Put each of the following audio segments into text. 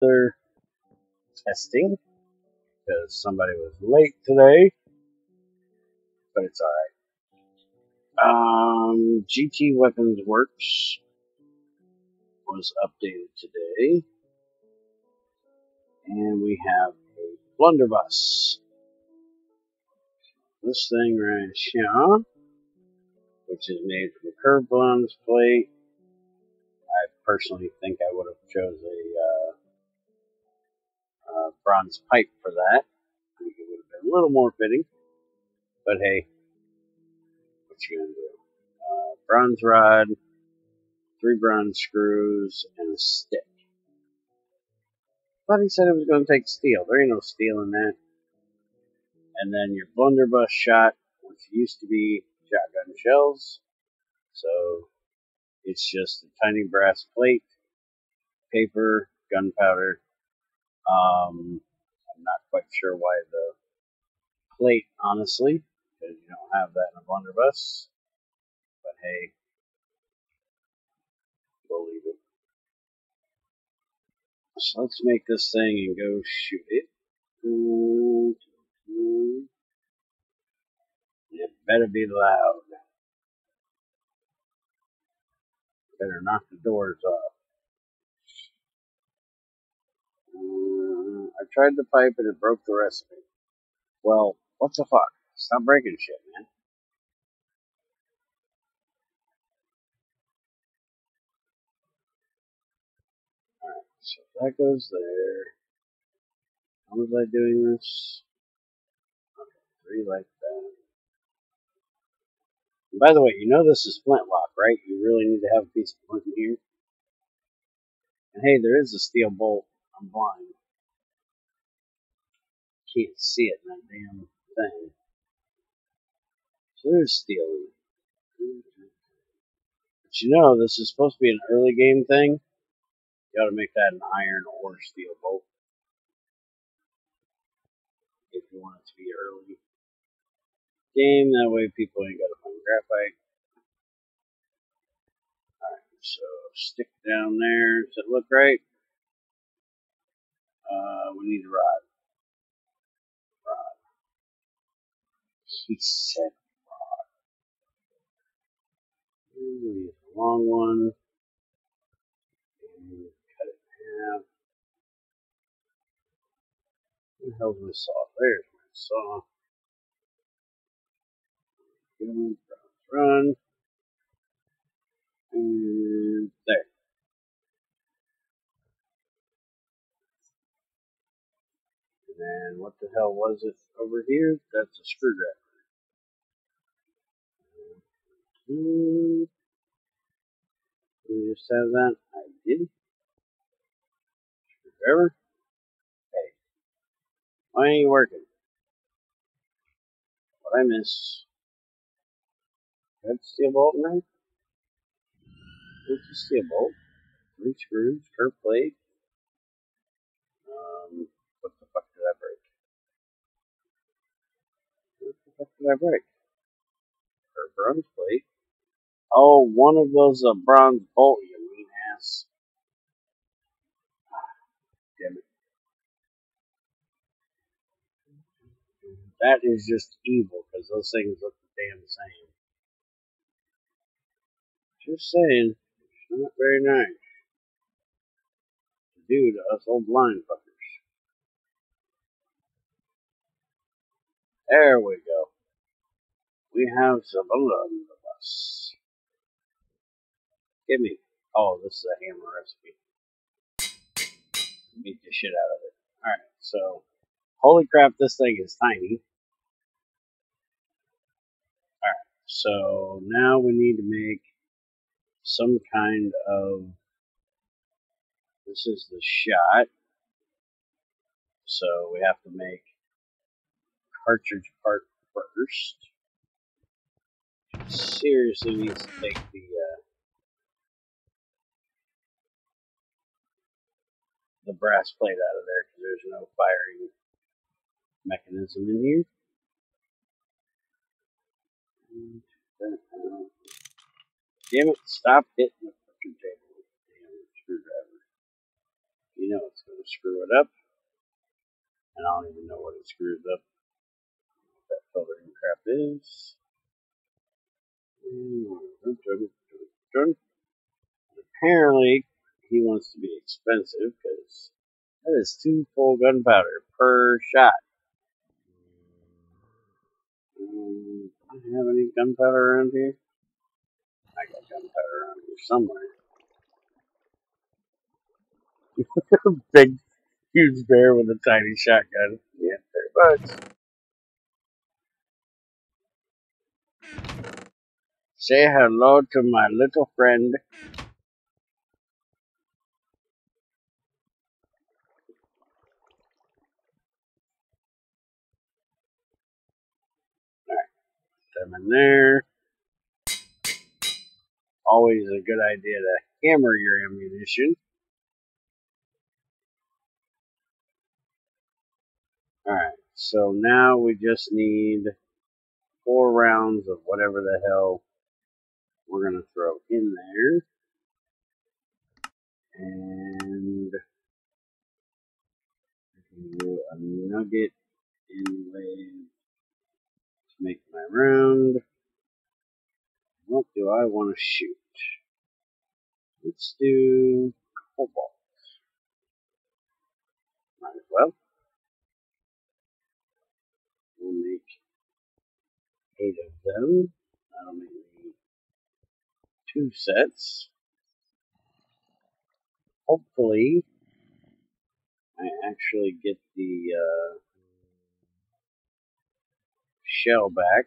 They're testing because somebody was late today, but it's alright. GT Weapons Works was updated today, and we have a blunderbuss. This thing right here, which is made from curved bronze plate. I personally think I would have chose a bronze pipe for that. I think it would have been a little more fitting, but hey, what you gonna do? Bronze rod, 3 bronze screws, and a stick. Thought he said it was going to take steel. There ain't no steel in that. And then your blunderbuss shot, which used to be shotgun shells. So it's just a tiny brass plate, paper, gunpowder. I'm not quite sure why the plate, honestly, because you don't have that in a blunderbuss. But hey, we'll leave it. So let's make this thing and go shoot it. It better be loud. Better knock the doors off. I tried the pipe and it broke the recipe. Well, what the fuck? Stop breaking shit, man. Alright, so that goes there. How was I doing this? Okay, 3 like that. And by the way, you know this is flintlock, right? You really need to have a piece of flint in here. And hey, there is a steel bolt. I'm blind. Can't see it in that damn thing. So there's steel in it. But you know, this is supposed to be an early game thing. You ought to make that an iron or steel bolt if you want it to be early game. That way people ain't got to find graphite. Alright, so stick down there. Does it look right? We need a rod. He said rod. We need a long one. And cut it in half. Where the hell's my saw? There's my saw. Run. And there. And then what the hell was it over here? That's a screwdriver. We just have that. I did. Screwdriver. Hey, why ain't you working? What I miss? Got steel bolt in there? What's a steel bolt? 3 screws, curved plate. What the fuck did I break? What the fuck did I break? Curved bronze plate. Oh, one of those bronze bolt, you mean ass. Damn it. That is just evil, because those things look the damn same. Just saying, it's not very nice to do to us old blind fuckers. There we go. We have some blunderbuss. Give me. Oh, this is a hammer recipe. Beat the shit out of it. Alright, so, holy crap, this thing is tiny. Alright, so now we need to make some kind of, this is the shot, so we have to make cartridge part first. Seriously needs to take the brass plate out of there because there's no firing mechanism in here. Damn it, stop hitting the fucking table with the damn screwdriver. You know it's going to screw it up. And I don't even know what it screws up. What that filtering crap is. Apparently, he wants to be expensive because that is 2 full gunpowder per shot. Do I have any gunpowder around here? I got gunpowder around here somewhere. Big, huge bear with a tiny shotgun. Yeah, very much. Say hello to my little friend. Alright, them in there. Always a good idea to hammer your ammunition. Alright, so now we just need 4 rounds of whatever the hell we're going to throw in there. And do a nugget inlay to make my round. What do I want to shoot? Let's do cobalt. Might as well. We'll make 8 of them. That'll make me 2 sets. Hopefully, I actually get the shell back.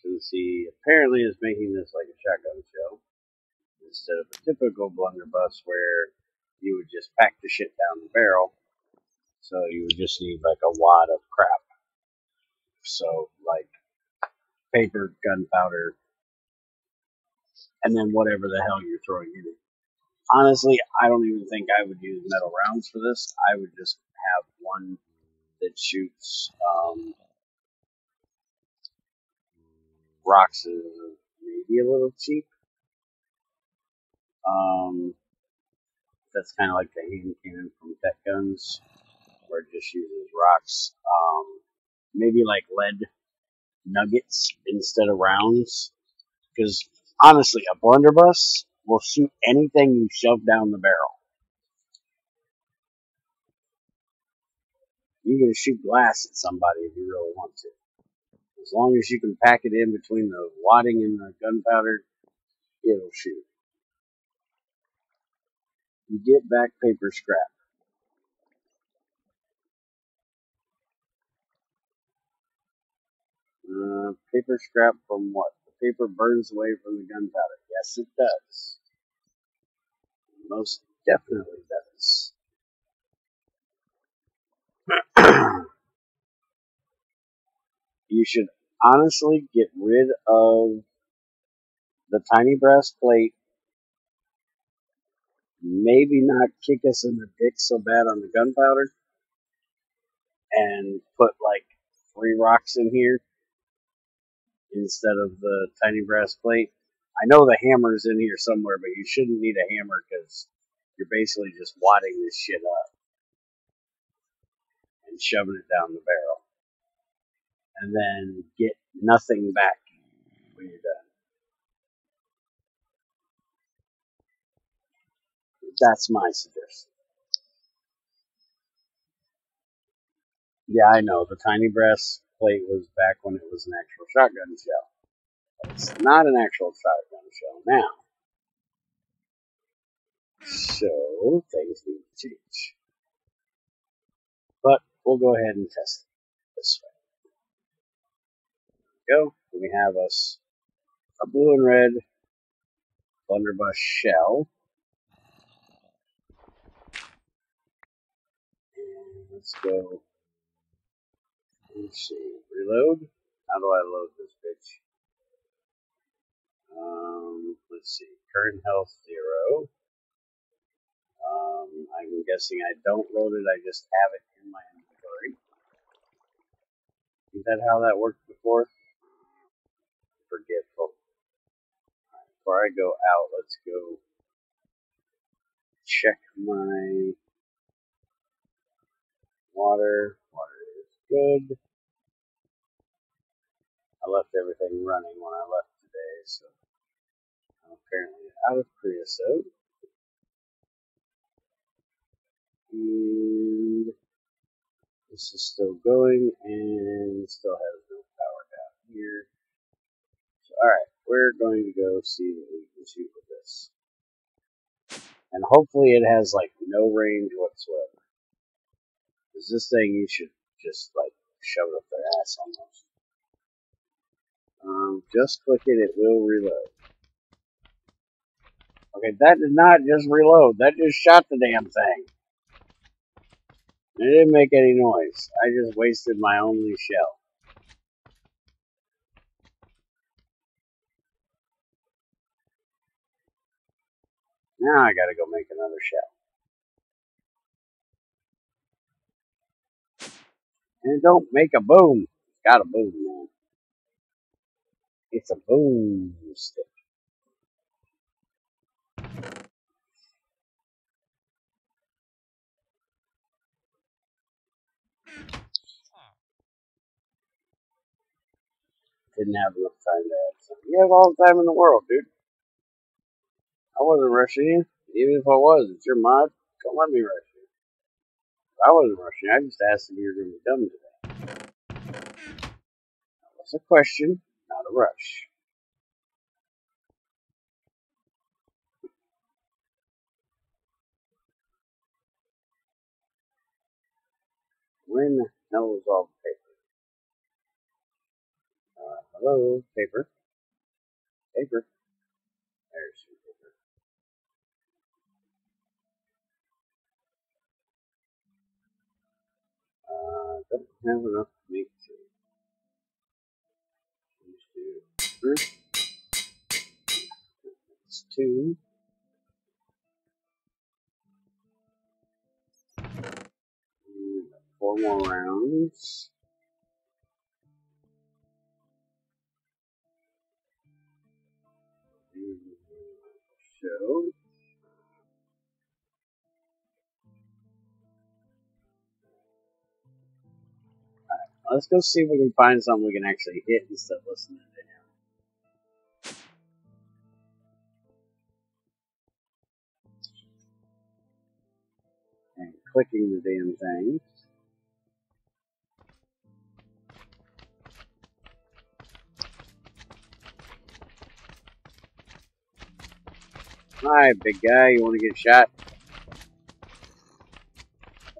Since he apparently is making this like a shotgun shell instead of a typical blunderbuss where you would just pack the shit down the barrel. So you would just need like a wad of crap. So like paper, gunpowder, and then whatever the hell you're throwing in it. Honestly, I don't even think I would use metal rounds for this. I would just have one that shoots rocks is maybe a little cheap. That's kind of like the hand cannon from Tech Guns, where it just uses rocks. Maybe like lead nuggets instead of rounds. Because honestly, a blunderbuss will shoot anything you shove down the barrel. You can shoot glass at somebody if you really want to. As long as you can pack it in between the wadding and the gunpowder, it'll shoot. You get back paper scrap. Paper scrap from what? The paper burns away from the gunpowder. Yes, it does. Most definitely does. You should honestly get rid of the tiny brass plate. Maybe not kick us in the dick so bad on the gunpowder. And put like 3 rocks in here instead of the tiny brass plate. I know the hammer's in here somewhere, but you shouldn't need a hammer because you're basically just wadding this shit up and shoving it down the barrel. And then get nothing back when you're done. That's my suggestion. Yeah, I know. The tiny brass plate was back when it was an actual shotgun shell. But it's not an actual shotgun shell now. So, things need to change. But we'll go ahead and test it this way. There we go. We have us a blue and red blunderbuss shell. And let's go. Let's see. Reload. How do I load this bitch? Let's see. Current health 0. I'm guessing I don't load it. I just have it in my inventory. Is that how that worked before? Forgetful. Right, before I go out, let's go check my water. Water is good. I left everything running when I left today, so I'm apparently out of creosote. And this is still going and still has no power down here. So, alright, we're going to go see what we can shoot with this. And hopefully it has like no range whatsoever. Because this thing you should just like shove it up their ass almost. Just click it, it will reload. Okay, that did not just reload, that just shot the damn thing. It didn't make any noise. I just wasted my only shell. Now I gotta go make another shell. And it don't make a boom. It's got a boom, man. It's a boom stick. Didn't have enough time to add something. You have all the time in the world, dude. I wasn't rushing you. Even if I was, it's your mod. Don't let me rush you. I wasn't rushing. I just asked if you were going to be done today. That was a question, not a rush. When the hell was all the paper? Hello, paper. Paper. There's your paper. Don't have enough to make two. It's two. Four more rounds. Show. Let's go see if we can find something we can actually hit instead of listening to him. And clicking the damn thing. Hi, big guy, you want to get shot?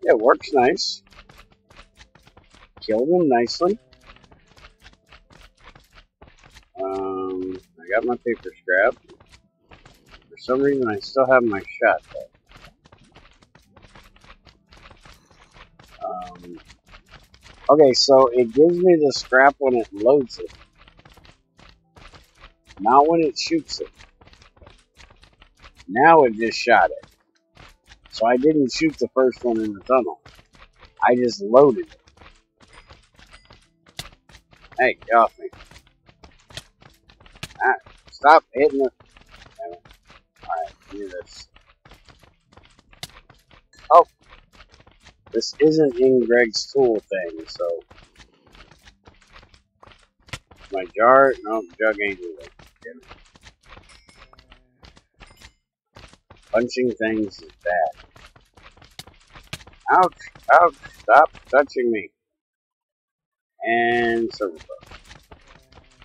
It works nice. Killed him nicely. I got my paper scrap. For some reason, I still have my shot, though. Okay, so it gives me the scrap when it loads it. Not when it shoots it. Now it just shot it. So I didn't shoot the first one in the tunnel. I just loaded it. Hey, get off me. Stop hitting it. Alright, give me this. Oh! This isn't in Greg's tool thing, so... My jar? No, jug ain't either. Damn it. Punching things is bad. Ouch! Ouch! Stop touching me. And server bug.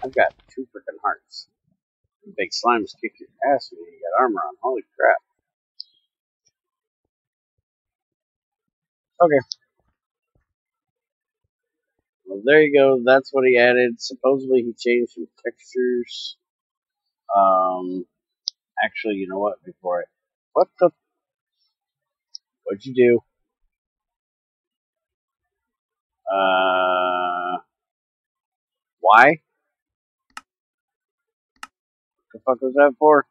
I've got 2 freaking hearts. Big slimes kick your ass when you got armor on. Holy crap. Okay. Well, there you go. That's what he added. Supposedly he changed some textures. Actually, you know what? Before I... What the... What'd you do? Why? What the fuck was that for?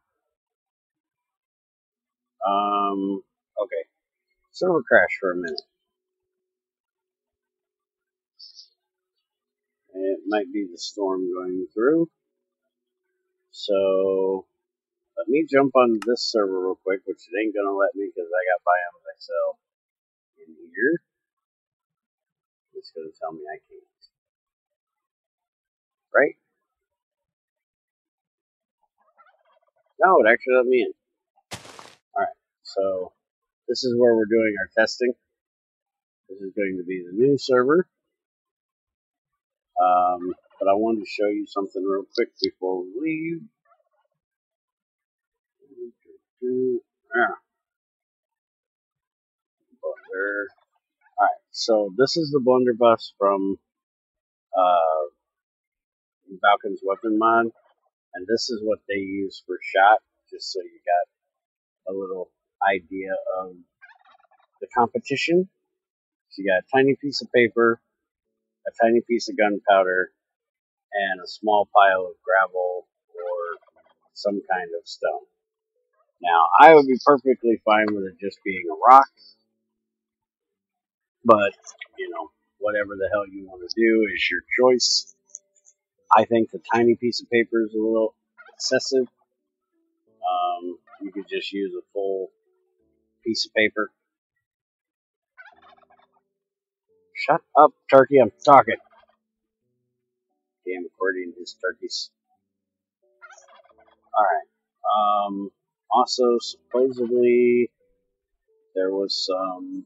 Okay. Server crash for a minute. It might be the storm going through. So... Let me jump on this server real quick, which it ain't gonna let me because I got Biomes XL in here. It's gonna tell me I can't. Right? No, it actually let me in. Alright, so this is where we're doing our testing. This is going to be the new server. But I wanted to show you something real quick before we leave. Blunder. Alright, so this is the blunderbuss from Falcon's Weapon mod, and this is what they use for shot, just so you got a little idea of the competition. So you got a tiny piece of paper, a tiny piece of gunpowder, and a small pile of gravel or some kind of stone. Now, I would be perfectly fine with it just being a rock, but, you know, whatever the hell you want to do is your choice. I think the tiny piece of paper is a little excessive. You could just use a full piece of paper. Shut up, turkey, I'm talking. Damn accordion, his turkeys. Alright. Also, supposedly, there was some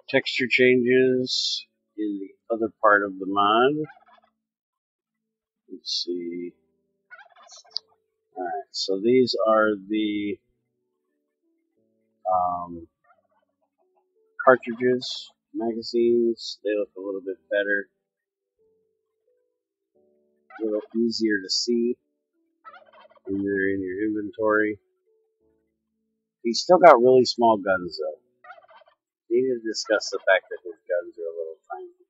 texture changes in the other part of the mod. Let's see. Alright, so these are the cartridges, magazines. They look a little bit better. A little easier to see when they're in your inventory. He's still got really small guns, though. We need to discuss the fact that his guns are a little tiny.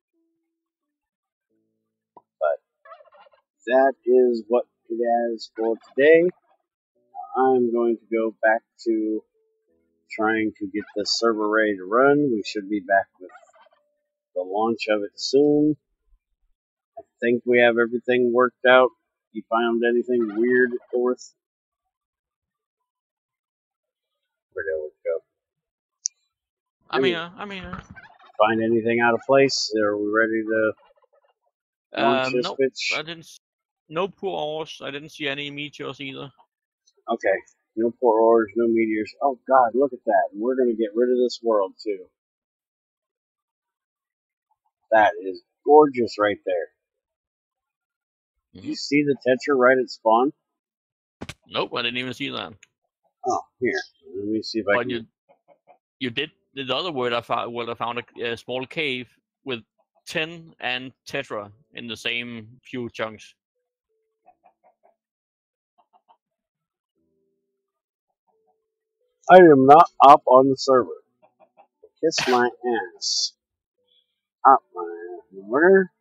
But that is what it has for today. I'm going to go back to trying to get this server ready to run. We should be back with the launch of it soon. I think we have everything worked out. You found anything weird, Orth? Where did it go? Find anything out of place? Are we ready to launch this Nope, bitch? I didn't. No poor ores. I didn't see any meteors either. Okay. No poor ores, no meteors. Oh god, look at that. We're gonna get rid of this world too. That is gorgeous right there. Did you see the Tetra right at spawn? Nope, I didn't even see that. Oh, here. Let me see if I But can. you did the other word I found a small cave with tin and tetra in the same few chunks. I am not up on the server. Kiss my ass. Up my ass. Where?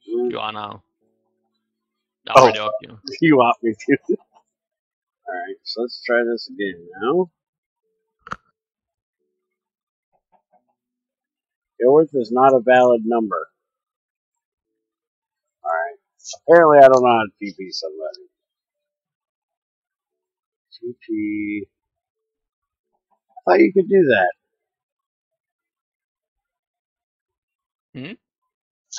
You are now. I'm Oh, ready up you. you want me to? Alright, so let's try this again now. Yorth is not a valid number. Alright. Apparently I don't know how to TP somebody. TP. I thought you could do that.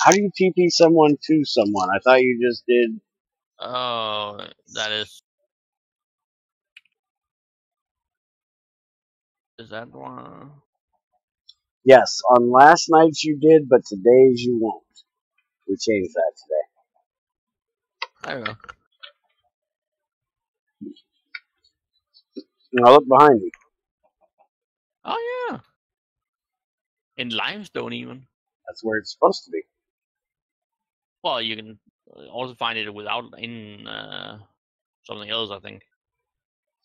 How do you TP someone to someone? I thought you just did. Oh, that is. Is that one? Yes, on last night's you did, but today's you won't. We changed that today. There you go. Now look behind me. Oh yeah. In limestone even. That's where it's supposed to be. Well, you can also find it without in something else, I think.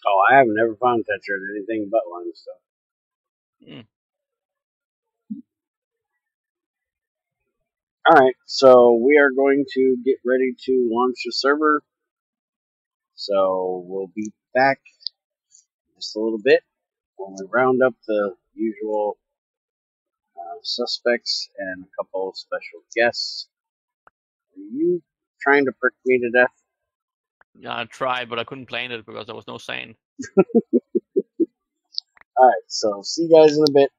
Oh, I have never found Tetra in anything but limestone. Alright, so we are going to get ready to launch the server. So we'll be back in just a little bit when we round up the usual suspects and a couple of special guests. Are you trying to prick me to death? Yeah, I tried, but I couldn't plant it because there was no sand. Alright, so see you guys in a bit.